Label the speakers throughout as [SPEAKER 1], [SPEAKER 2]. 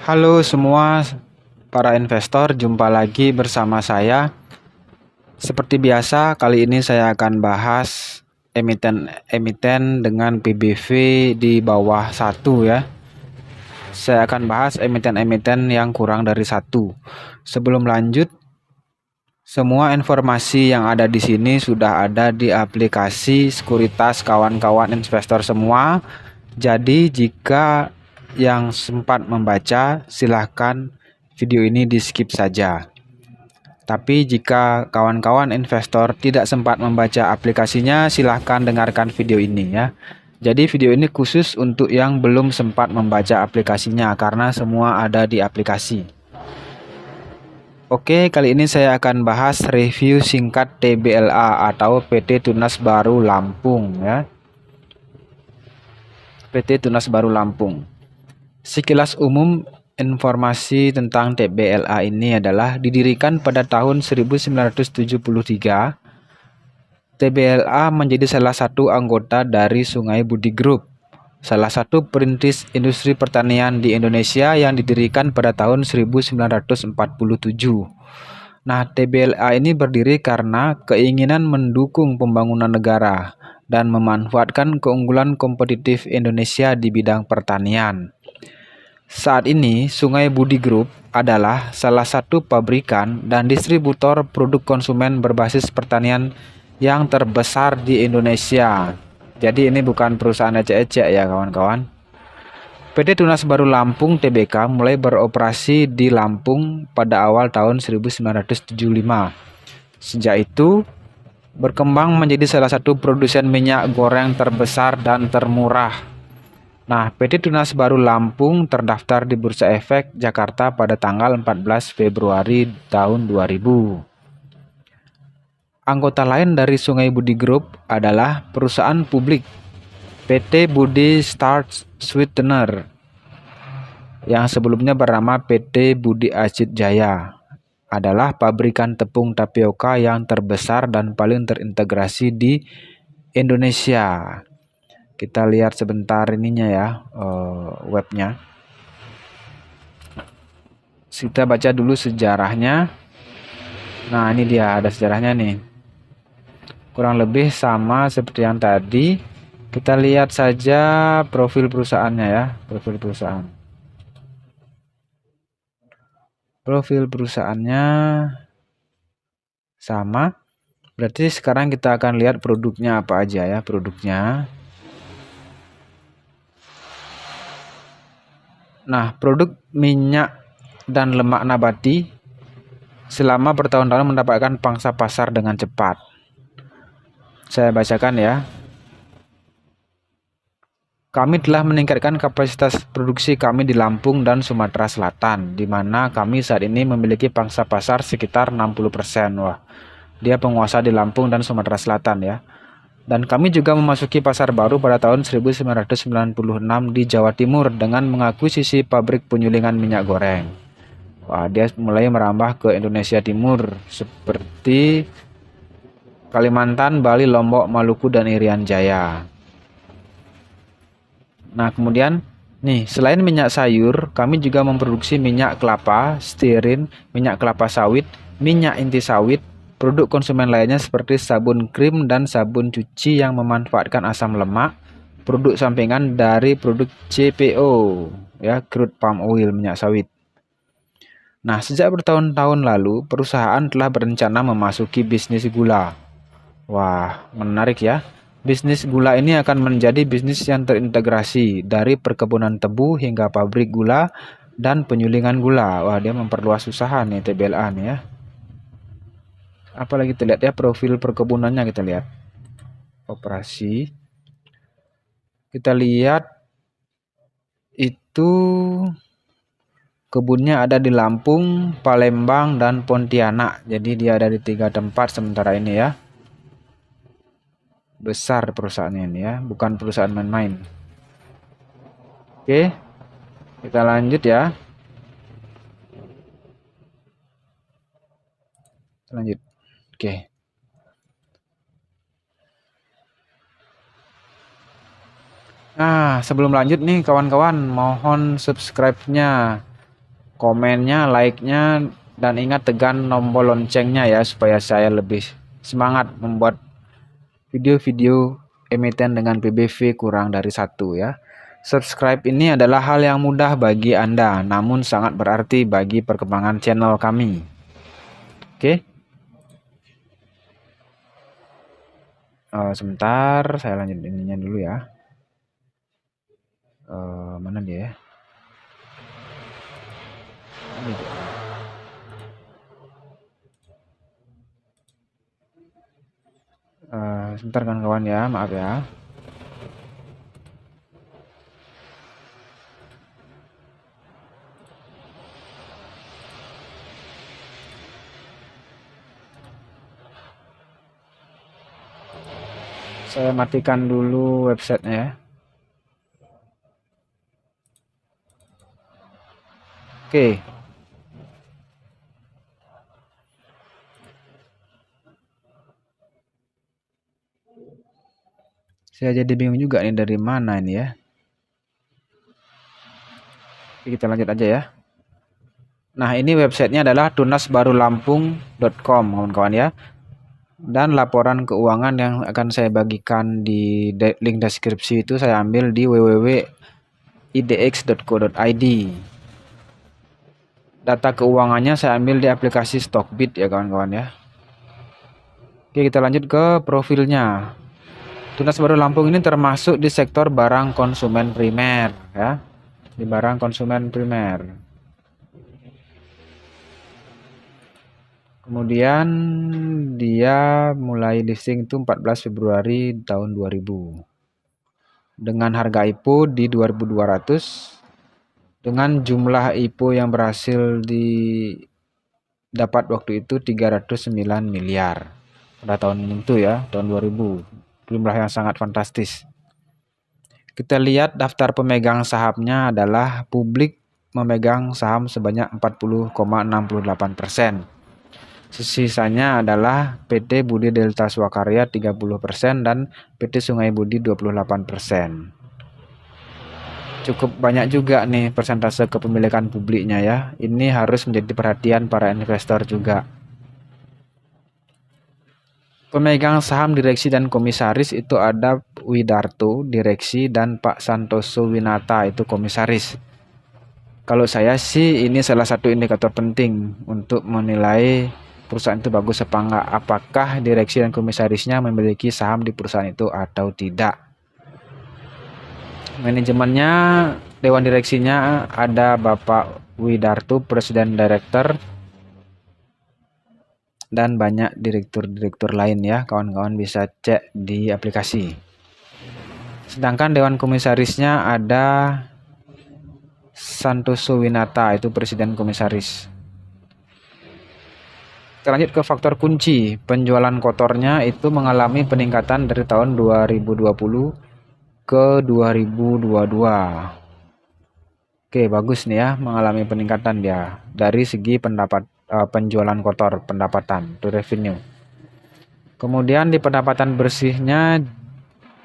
[SPEAKER 1] Halo semua para investor, jumpa lagi bersama saya. Seperti biasa, kali ini saya akan bahas emiten dengan PBV di bawah 1 ya. Saya akan bahas emiten-emiten yang kurang dari 1. Sebelum lanjut, semua informasi yang ada di sini sudah ada di aplikasi sekuritas kawan-kawan investor semua. Jadi jika yang sempat membaca, silahkan video ini di skip saja. Tapi jika kawan-kawan investor tidak sempat membaca aplikasinya, silahkan dengarkan video ini ya. Jadi video ini khusus untuk yang belum sempat membaca aplikasinya karena semua ada di aplikasi. Oke, kali ini saya akan bahas review singkat TBLA atau PT Tunas Baru Lampung ya. PT Tunas Baru Lampung. Sekilas umum informasi tentang TBLA ini adalah didirikan pada tahun 1973. TBLA menjadi salah satu anggota dari Sungai Budi Group, salah satu perintis industri pertanian di Indonesia yang didirikan pada tahun 1947. Nah, TBLA ini berdiri karena keinginan mendukung pembangunan negara dan memanfaatkan keunggulan kompetitif Indonesia di bidang pertanian. Saat ini, Sungai Budi Group adalah salah satu pabrikan dan distributor produk konsumen berbasis pertanian yang terbesar di Indonesia. Jadi ini bukan perusahaan ecek-ecek ya kawan-kawan. PT Tunas Baru Lampung Tbk mulai beroperasi di Lampung pada awal tahun 1975. Sejak itu, berkembang menjadi salah satu produsen minyak goreng terbesar dan termurah. Nah, PT Tunas Baru Lampung terdaftar di Bursa Efek Jakarta pada tanggal 14 Februari tahun 2000. Anggota lain dari Sungai Budi Group adalah perusahaan publik PT Budi Starch Sweetener yang sebelumnya bernama PT Budi Acid Jaya. Adalah pabrikan tepung tapioka yang terbesar dan paling terintegrasi di Indonesia. Kita lihat sebentar ininya ya, webnya. Kita baca dulu sejarahnya. Nah, ini dia ada sejarahnya nih. Kurang lebih sama seperti yang tadi. Kita lihat saja profil perusahaannya ya, profil perusahaan. Profil perusahaannya sama. Berarti sekarang kita akan lihat produknya apa aja ya, produknya. Nah, produk minyak dan lemak nabati selama bertahun-tahun mendapatkan pangsa pasar dengan cepat. Saya bacakan ya. Kami telah meningkatkan kapasitas produksi kami di Lampung dan Sumatera Selatan, di mana kami saat ini memiliki pangsa pasar sekitar 60%. Wah, dia penguasa di Lampung dan Sumatera Selatan ya. Dan kami juga memasuki pasar baru pada tahun 1996 di Jawa Timur dengan mengakuisisi pabrik penyulingan minyak goreng. Wah, dia mulai merambah ke Indonesia Timur seperti Kalimantan, Bali, Lombok, Maluku, dan Irian Jaya. Nah, kemudian nih, selain minyak sayur, kami juga memproduksi minyak kelapa, stirin, minyak kelapa sawit, minyak inti sawit, produk konsumen lainnya seperti sabun krim dan sabun cuci yang memanfaatkan asam lemak, produk sampingan dari produk CPO, ya, crude palm oil, minyak sawit. Nah, sejak bertahun-tahun lalu, perusahaan telah berencana memasuki bisnis gula. Wah, menarik ya. Bisnis gula ini akan menjadi bisnis yang terintegrasi dari perkebunan tebu hingga pabrik gula dan penyulingan gula. Wah, dia memperluas usaha nih TBLA nih ya. Apalagi kita lihat ya profil perkebunannya, kita lihat operasi. Kita lihat itu kebunnya ada di Lampung, Palembang, dan Pontianak. Jadi dia ada di 3 tempat sementara ini ya. Besar perusahaannya ini ya, bukan perusahaan main-main. Oke, kita lanjut ya. Lanjut. Oke. Nah, sebelum lanjut nih kawan-kawan, mohon subscribe-nya komennya, like-nya, dan ingat tekan tombol loncengnya ya supaya saya lebih semangat membuat video-video emiten dengan PBV kurang dari 1 ya. Subscribe ini adalah hal yang mudah bagi Anda, namun sangat berarti bagi perkembangan channel kami. Oke. Sebentar, saya lanjut ininya dulu ya. Mana dia ya? Sebentar kan kawan ya, maaf ya. Saya matikan dulu websitenya ya. Oke. Saya jadi bingung juga nih dari mana ini ya. Oke, kita lanjut aja ya. Nah, ini websitenya adalah tunasbarulampung.com kawan-kawan ya. Dan laporan keuangan yang akan saya bagikan di link deskripsi itu saya ambil di www.idx.co.id. Data keuangannya saya ambil di aplikasi Stockbit ya kawan-kawan ya. Oke, kita lanjut ke profilnya. Tunas Baru Lampung ini termasuk di sektor barang konsumen primer ya. Di barang konsumen primer. Kemudian dia mulai listing itu 14 Februari tahun 2000. Dengan harga IPO di 2.200. Dengan jumlah IPO yang berhasil didapat waktu itu 309 miliar. Pada tahun itu ya, tahun 2000. Jumlah yang sangat fantastis. Kita lihat daftar pemegang sahamnya adalah publik memegang saham sebanyak 40,68%. Sisanya adalah PT Budi Delta Swakarya 30% dan PT Sungai Budi 28%. Cukup banyak juga nih persentase kepemilikan publiknya ya. Ini harus menjadi perhatian para investor juga. Pemegang saham direksi dan komisaris itu ada Widarto direksi dan Pak Santoso Winata itu komisaris. Kalau saya sih ini salah satu indikator penting untuk menilai perusahaan itu bagus apa enggak. Apakah direksi dan komisarisnya memiliki saham di perusahaan itu atau tidak. Manajemennya, dewan direksinya ada Bapak Widarto, presiden direktur, dan banyak direktur-direktur lain ya. Kawan-kawan bisa cek di aplikasi. Sedangkan dewan komisarisnya ada Santoso Winata, itu presiden komisaris. Kita lanjut ke faktor kunci. Penjualan kotornya itu mengalami peningkatan dari tahun 2020 ke 2022. Oke, bagus nih ya, mengalami peningkatan dia dari segi penjualan kotor, pendapatan, to revenue. Kemudian di pendapatan bersihnya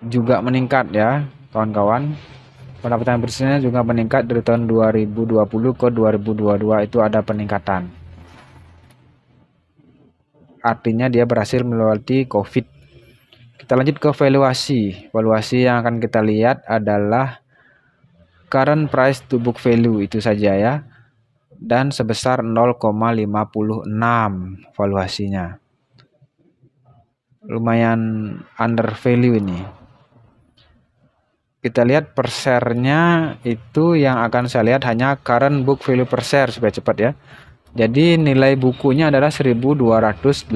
[SPEAKER 1] juga meningkat ya, kawan-kawan. Pendapatan bersihnya juga meningkat dari tahun 2020 ke 2022 itu ada peningkatan. Artinya dia berhasil melewati COVID. Kita lanjut ke valuasi. Valuasi yang akan kita lihat adalah current price to book value itu saja ya. Dan sebesar 0,56 valuasinya. Lumayan under value ini. Kita lihat per share-nya itu yang akan saya lihat hanya current book value per share supaya cepat ya. Jadi nilai bukunya adalah 1.285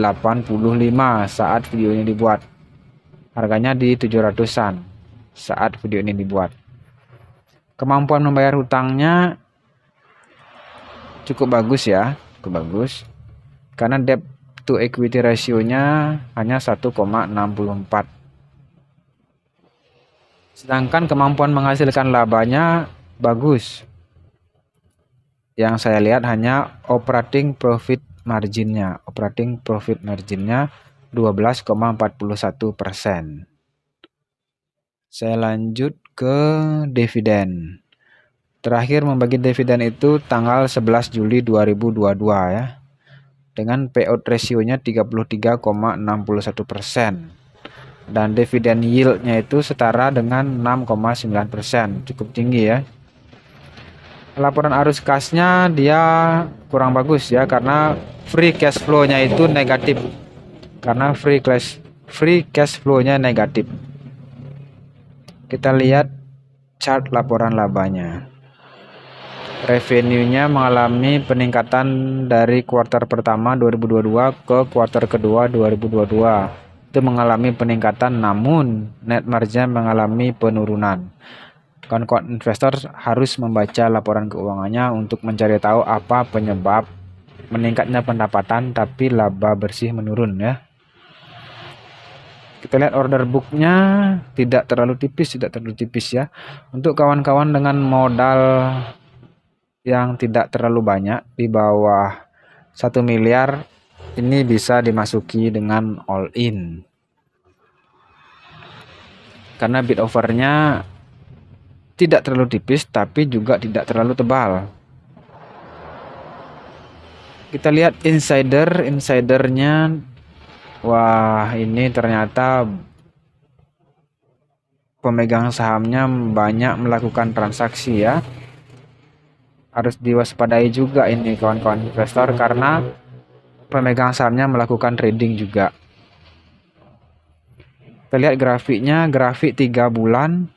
[SPEAKER 1] saat video ini dibuat. Harganya di 700-an saat video ini dibuat. Kemampuan membayar hutangnya cukup bagus ya, cukup bagus. Karena debt to equity ratio-nya hanya 1,64. Sedangkan kemampuan menghasilkan labanya bagus. Yang saya lihat hanya operating profit marginnya. Operating profit marginnya 12,41%. Saya lanjut ke dividen. Terakhir membagi dividen itu tanggal 11 Juli 2022 ya. Dengan payout rasionya 33,61%. Dan dividen yieldnya itu setara dengan 6,9%, cukup tinggi ya. Laporan arus kasnya dia kurang bagus ya, karena free cash flow-nya itu negatif. Karena free cash flow-nya negatif. Kita lihat chart laporan labanya. Revenue-nya mengalami peningkatan dari kuartal pertama 2022 ke kuartal kedua 2022. Itu mengalami peningkatan, namun net margin mengalami penurunan. Kawan-kawan investor harus membaca laporan keuangannya untuk mencari tahu apa penyebab meningkatnya pendapatan tapi laba bersih menurun ya. Kita lihat order booknya tidak terlalu tipis ya. Untuk kawan-kawan dengan modal yang tidak terlalu banyak, di bawah 1 miliar, ini bisa dimasuki dengan all in. Karena bid offernya tidak terlalu tipis tapi juga tidak terlalu tebal. Kita lihat insidernya. Wah, ini ternyata pemegang sahamnya banyak melakukan transaksi ya. Harus diwaspadai juga ini kawan-kawan investor, karena pemegang sahamnya melakukan trading juga. Kita lihat grafiknya, grafik 3 bulan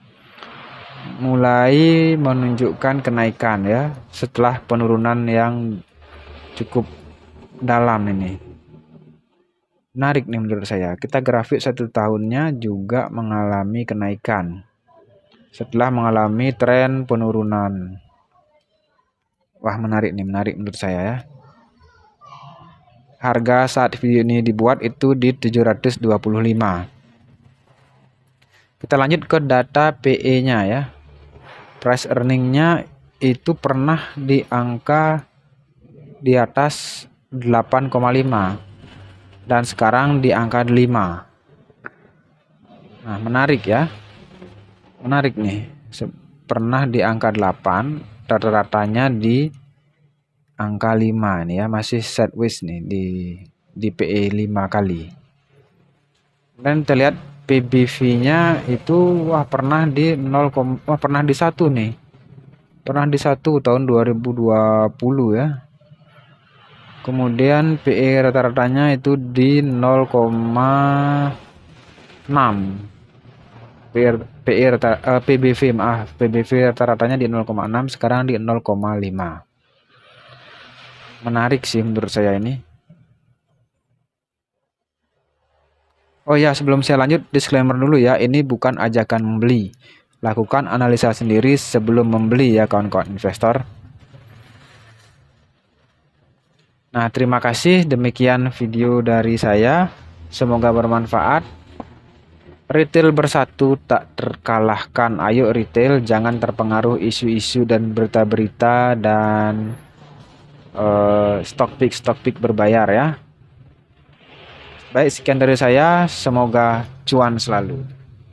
[SPEAKER 1] mulai menunjukkan kenaikan ya, setelah penurunan yang cukup dalam ini. Menarik nih menurut saya. Kita grafik 1 tahunnya juga mengalami kenaikan setelah mengalami tren penurunan. Wah, menarik menurut saya ya. Harga saat video ini dibuat itu di 725. Kita lanjut ke data PE-nya ya. Price earning-nya itu pernah di angka di atas 8,5 dan sekarang di angka 5. Nah, menarik ya. Menarik nih. Pernah di angka 8, rata-ratanya di angka 5 nih ya, masih sideways nih di PE 5 kali. Dan kita lihat PBV-nya itu pernah di 0, pernah di 1 nih. Pernah di 1 tahun 2020 ya. Kemudian PE rata-ratanya itu di 0,6. PBV rata-ratanya di 0,6, sekarang di 0,5. Menarik sih menurut saya ini. Oh ya, sebelum saya lanjut, disclaimer dulu ya, ini bukan ajakan membeli. Lakukan analisa sendiri sebelum membeli ya kawan-kawan investor. Nah, terima kasih, demikian video dari saya. Semoga bermanfaat. Retail bersatu tak terkalahkan. Ayo retail, jangan terpengaruh isu-isu dan berita-berita dan stock pick berbayar ya. Baik, sekian dari saya. Semoga cuan selalu.